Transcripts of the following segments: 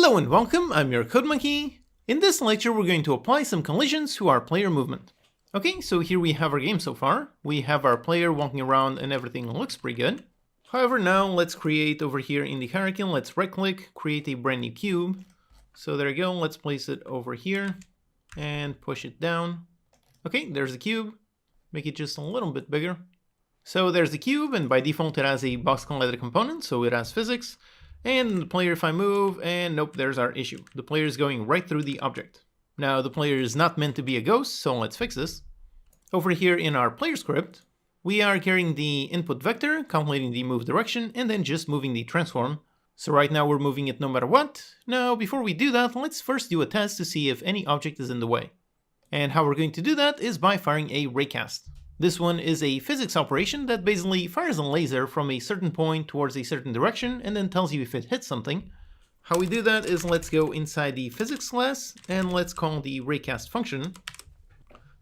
Hello and welcome, I'm your CodeMonkey. In this lecture we're going to apply some collisions to our player movement. Okay, so here we have our game so far. We have our player walking around and everything looks pretty good. However, now let's create over here in the hierarchy, let's right click, create a brand new cube. So there you go, let's place it over here and push it down. Okay, there's the cube. Make it just a little bit bigger. So there's the cube, and by default it has a box collider component, so it has physics. And the player, if I move, and nope, there's our issue. The player is going right through the object. Now the player is not meant to be a ghost, so let's fix this. Over here in our player script, we are carrying the input vector, calculating the move direction, and then just moving the transform. So right now we're moving it no matter what. Now before we do that, let's first do a test to see if any object is in the way. And how we're going to do that is by firing a raycast. This one is a physics operation that basically fires a laser from a certain point towards a certain direction and then tells you if it hits something. How we do that is let's go inside the physics class and let's call the raycast function.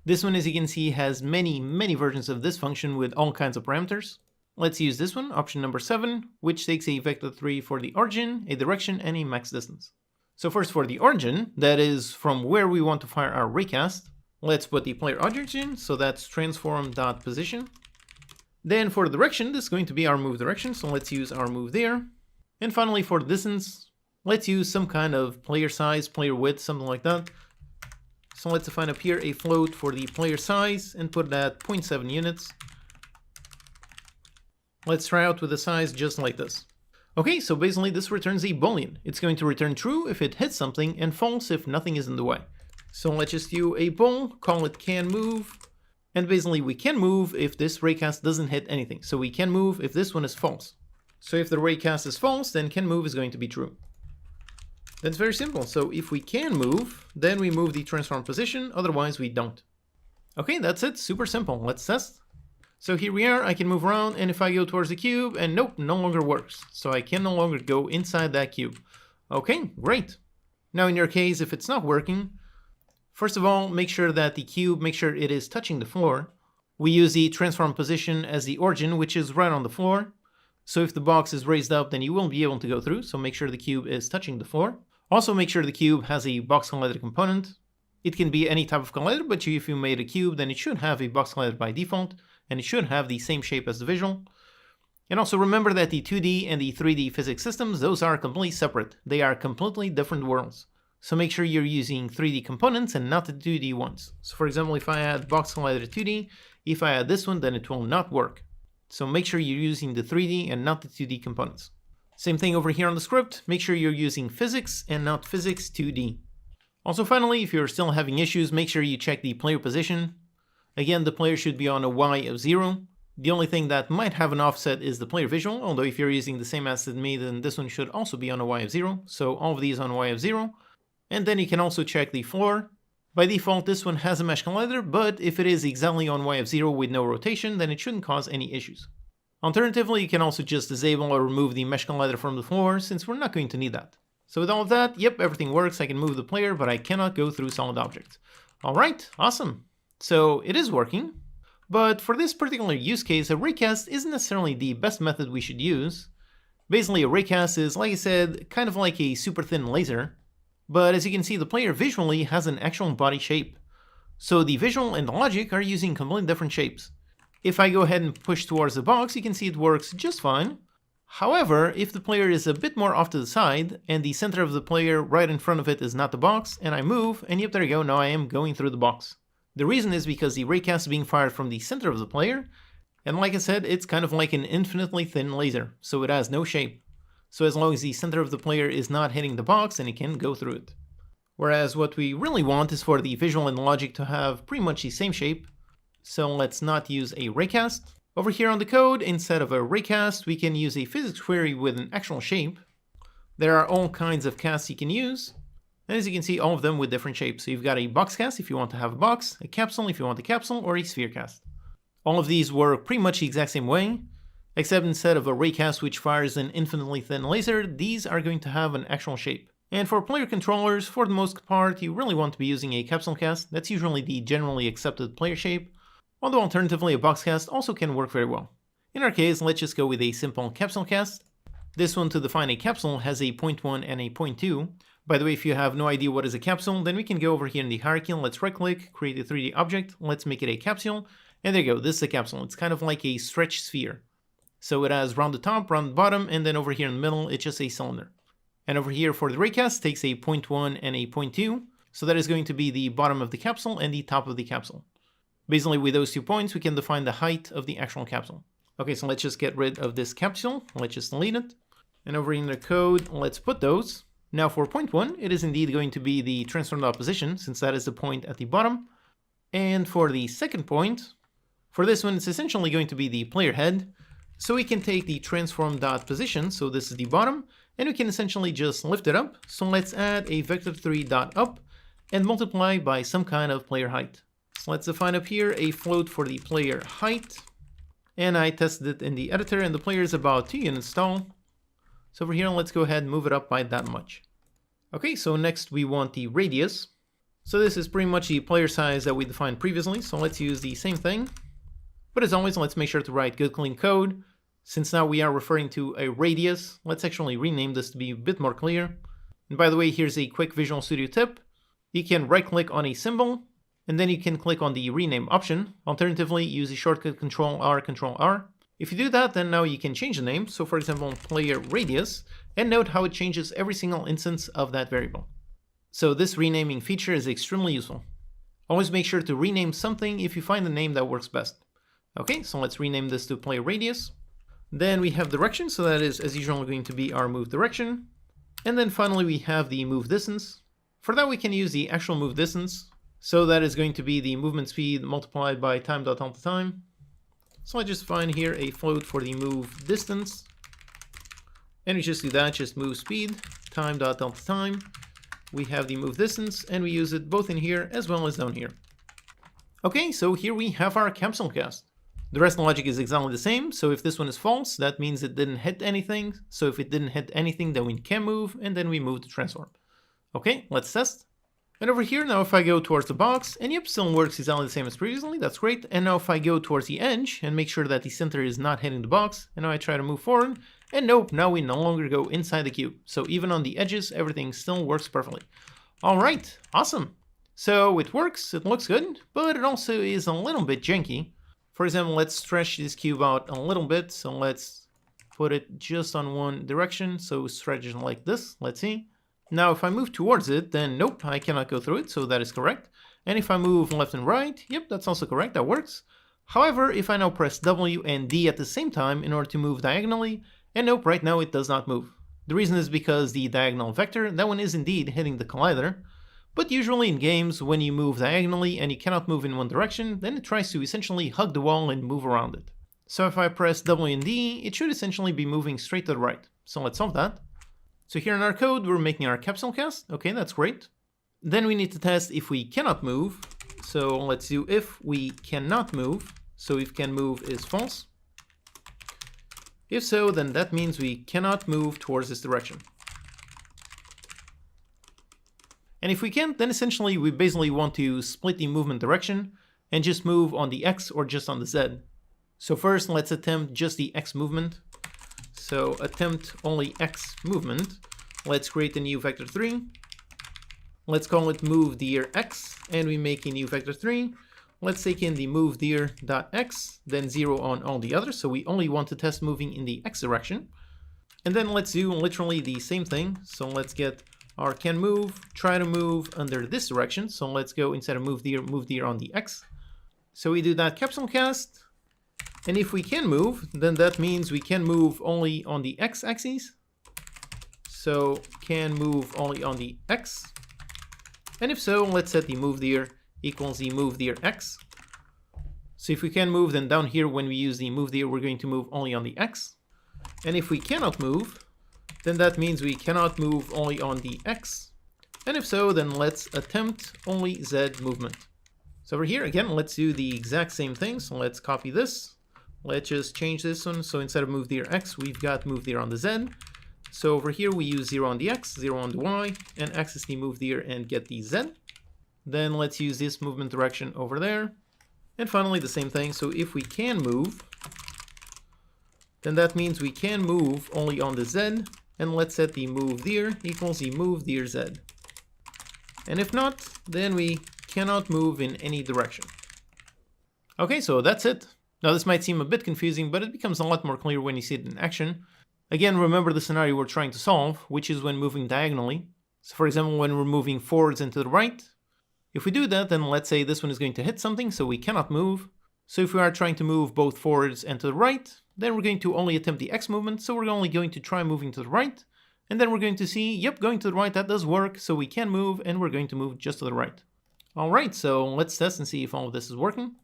This one, as you can see, has many versions of this function with all kinds of parameters. Let's use this one, option number 7, which takes a vector3 for the origin, a direction, and a max distance. So first for the origin, that is from where we want to fire our raycast. Let's put the player object in, so that's transform.position. Then for the direction, this is going to be our move direction, so let's use our move there. And finally for the distance, let's use some kind of player size, player width, something like that. So let's define up here a float for the player size and put it at 0.7 units. Let's try out with the size just like this. Okay, so basically this returns a boolean. It's going to return true if it hits something and false if nothing is in the way. So let's just do a bool, call it can move, and basically we can move if this raycast doesn't hit anything. So we can move if this one is false. So if the raycast is false, then can move is going to be true. That's very simple. So if we can move, then we move the transform position, otherwise we don't. Okay, that's it, super simple. Let's test. So here we are, I can move around, and if I go towards the cube, and nope, no longer works. So I can no longer go inside that cube. Okay, great. Now in your case, if it's not working, first of all, make sure that the cube, make sure it is touching the floor. We use the transform position as the origin, which is right on the floor. So if the box is raised up, then you won't be able to go through, so make sure the cube is touching the floor. Also make sure the cube has a box collider component. It can be any type of collider, but if you made a cube, then it should have a box collider by default, and it should have the same shape as the visual. And also remember that the 2D and the 3D physics systems, those are completely separate. They are completely different worlds. So make sure you're using 3D components and not the 2D ones. So for example, if I add box collider 2D, if I add this one, then it will not work. So make sure you're using the 3D and not the 2D components. Same thing over here on the script, make sure you're using physics and not physics 2D. Also finally, if you're still having issues, make sure you check the player position. Again, the player should be on a Y of 0. The only thing that might have an offset is the player visual, although if you're using the same asset as me, then this one should also be on a Y of 0. So all of these on Y of 0. And then you can also check the floor. By default, this one has a mesh collider, but if it is exactly on Y of 0 with no rotation, then it shouldn't cause any issues. Alternatively, you can also just disable or remove the mesh collider from the floor, since we're not going to need that. So with all of that, yep, everything works. I can move the player, but I cannot go through solid objects. Alright, awesome. So it is working. But for this particular use case, a raycast isn't necessarily the best method we should use. Basically, a raycast is, like I said, kind of like a super thin laser. But as you can see, the player visually has an actual body shape. So the visual and the logic are using completely different shapes. If I go ahead and push towards the box, you can see it works just fine. However, if the player is a bit more off to the side, and the center of the player right in front of it is not the box, and I move, and yep, there you go, now I am going through the box. The reason is because the raycast is being fired from the center of the player, and like I said, it's kind of like an infinitely thin laser, so it has no shape. So as long as the center of the player is not hitting the box, then it can go through it. Whereas what we really want is for the visual and logic to have pretty much the same shape. So let's not use a raycast. Over here on the code, instead of a raycast, we can use a physics query with an actual shape. There are all kinds of casts you can use. And as you can see, all of them with different shapes. So you've got a box cast if you want to have a box, a capsule if you want a capsule, or a sphere cast. All of these work pretty much the exact same way. Except instead of a raycast which fires an infinitely thin laser, these are going to have an actual shape. And for player controllers, for the most part, you really want to be using a capsule cast. That's usually the generally accepted player shape. Although alternatively, a box cast also can work very well. In our case, let's just go with a simple capsule cast. This one, to define a capsule, has a 0.1 and a 0.2. By the way, if you have no idea what is a capsule, then we can go over here in the hierarchy and let's right click, create a 3D object, let's make it a capsule, and there you go, this is a capsule. It's kind of like a stretched sphere. So it has round the top, round the bottom, and then over here in the middle, it's just a cylinder. And over here for the raycast, takes a 0.1 and a 0.2, so that is going to be the bottom of the capsule and the top of the capsule. Basically, with those 2 points, we can define the height of the actual capsule. Okay, so let's just get rid of this capsule, let's just delete it. And over in the code, let's put those. Now for 0.1, it is indeed going to be the transform dot position, since that is the point at the bottom. And for the second point, for this one, it's essentially going to be the player head. So we can take the transform dot position, so this is the bottom, and we can essentially just lift it up. So let's add a vector3 dot up and multiply by some kind of player height. So let's define up here a float for the player height. And I tested it in the editor, and the player is about 2 units tall. So over here, let's go ahead and move it up by that much. Okay, so next we want the radius. So this is pretty much the player size that we defined previously, so let's use the same thing. But as always, let's make sure to write good clean code. Since now we are referring to a radius, let's actually rename this to be a bit more clear. And by the way, here's a quick Visual Studio tip. You can right click on a symbol, and then you can click on the rename option. Alternatively, use the shortcut Control R. If you do that, then now you can change the name. So for example, player radius, and note how it changes every single instance of that variable. So this renaming feature is extremely useful. Always make sure to rename something if you find the name that works best. Okay, so let's rename this to player radius. Then we have direction, so that is as usual going to be our move direction. And then finally we have the move distance. For that we can use the actual move distance. So that is going to be the movement speed multiplied by time.time. So I just find here a float for the move distance. And we just do that, just move speed, time.time. We have the move distance, and we use it both in here as well as down here. Okay, so here we have our capsule cast. The rest of the logic is exactly the same, so if this one is false, that means it didn't hit anything. So if it didn't hit anything, then we can move, and then we move the transform. Okay, let's test. And over here, now if I go towards the box, and yep, still works exactly the same as previously, that's great. And now if I go towards the edge, and make sure that the center is not hitting the box, and now I try to move forward, and nope, now we no longer go inside the cube. So even on the edges, everything still works perfectly. Alright, awesome. So it works, it looks good, but it also is a little bit janky. For example, let's stretch this cube out a little bit, so let's put it just on one direction, so stretch it like this, let's see. Now if I move towards it, then nope, I cannot go through it, so that is correct. And if I move left and right, yep, that's also correct, that works. However, if I now press W and D at the same time in order to move diagonally, and nope, right now it does not move. The reason is because the diagonal vector, that one is indeed hitting the collider. But usually in games, when you move diagonally and you cannot move in one direction, then it tries to essentially hug the wall and move around it. So if I press W and D, it should essentially be moving straight to the right. So let's solve that. So here in our code, we're making our capsule cast. Okay, that's great. Then we need to test if we cannot move. So let's do if we cannot move. So if can move is false. If so, then that means we cannot move towards this direction. And if we can't, then essentially we basically want to split the movement direction and just move on the X or just on the Z. So first, let's attempt just the X movement. So attempt only X movement. Let's create a new vector3. Let's call it move dir X, and we make a new vector3. Let's take in the move dir.x, then 0 on all the others. So we only want to test moving in the X direction. And then let's do literally the same thing. So let's get our can move, try to move under this direction. So let's go instead of move dir on the X. So we do that capsule cast. And if we can move, then that means we can move only on the X axis. So can move only on the X. And if so, let's set the move dir equals the move dir X. So if we can move, then down here when we use the move dir, we're going to move only on the X. And if we cannot move, then that means we cannot move only on the X. And if so, then let's attempt only Z movement. So over here, again, let's do the exact same thing. So let's copy this. Let's just change this one. So instead of move dir X, we've got move dir on the Z. So over here, we use 0 on the X, 0 on the Y, and access the move dir and get the Z. Then let's use this movement direction over there. And finally, the same thing. So if we can move, then that means we can move only on the Z, and let's set the move dir equals the move dir Z. And if not, then we cannot move in any direction. Okay, so that's it. Now this might seem a bit confusing, but it becomes a lot more clear when you see it in action. Again, remember the scenario we're trying to solve, which is when moving diagonally. So for example, when we're moving forwards and to the right. If we do that, then let's say this one is going to hit something, so we cannot move. So if we are trying to move both forwards and to the right, then we're going to only attempt the X movement, so we're only going to try moving to the right. And then we're going to see, yep, going to the right, that does work, so we can move, and we're going to move just to the right. Alright, so let's test and see if all of this is working.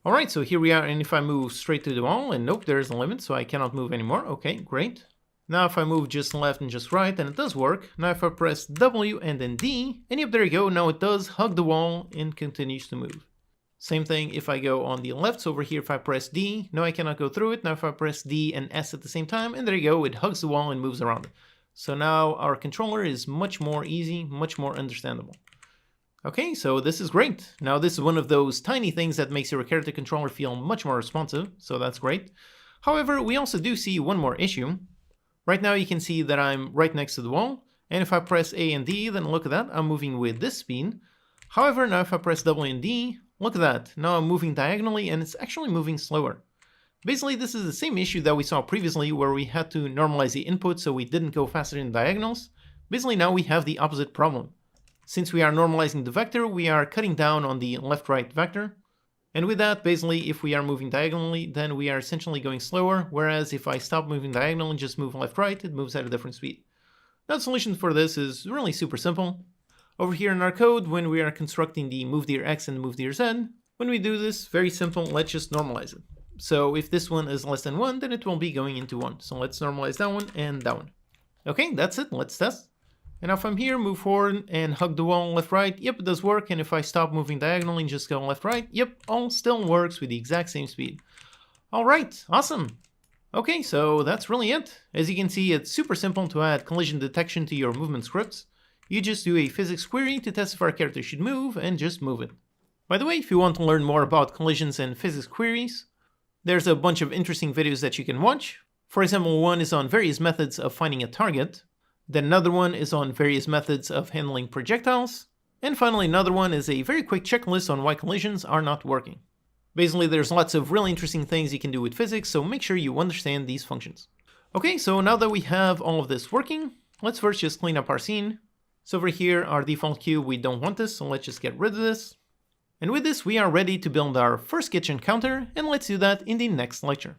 Alright, so here we are, and if I move straight to the wall, and nope, there's a limit, so I cannot move anymore. Okay, great. Now if I move just left and just right, then it does work. Now if I press W and then D, and yep, there you go, now it does hug the wall and continues to move. Same thing if I go on the left, so over here if I press D, no I cannot go through it. Now if I press D and S at the same time, and there you go, it hugs the wall and moves around it. So now our controller is much more easy, much more understandable. Okay, so this is great. Now this is one of those tiny things that makes your character controller feel much more responsive, so that's great. However, we also do see one more issue. Right now you can see that I'm right next to the wall, and if I press A and D, then look at that, I'm moving with this speed. However, now if I press W and D, look at that, now I'm moving diagonally and it's actually moving slower. Basically, this is the same issue that we saw previously where we had to normalize the input so we didn't go faster in diagonals. Basically, now we have the opposite problem. Since we are normalizing the vector, we are cutting down on the left-right vector. And with that, basically, if we are moving diagonally, then we are essentially going slower, whereas if I stop moving diagonal and just move left-right, it moves at a different speed. Now the solution for this is really super simple. Over here in our code, when we are constructing the move dir X and move dir Z, when we do this, very simple, let's just normalize it. So if this one is less than 1, then it will be going into 1. So let's normalize that one and that one. Okay, that's it, let's test. And now if I'm here, move forward and hug the wall left, right, yep, it does work. And if I stop moving diagonally and just go left, right, yep, all still works with the exact same speed. All right, awesome. Okay, so that's really it. As you can see, it's super simple to add collision detection to your movement scripts. You just do a physics query to test if our character should move and just move it. By the way, if you want to learn more about collisions and physics queries, there's a bunch of interesting videos that you can watch. For example, one is on various methods of finding a target. Then another one is on various methods of handling projectiles. And finally, another one is a very quick checklist on why collisions are not working. Basically, there's lots of really interesting things you can do with physics, so make sure you understand these functions. Okay, so now that we have all of this working, let's first just clean up our scene. So over here, our default cube, we don't want this, so let's just get rid of this. And with this, we are ready to build our first kitchen counter, and let's do that in the next lecture.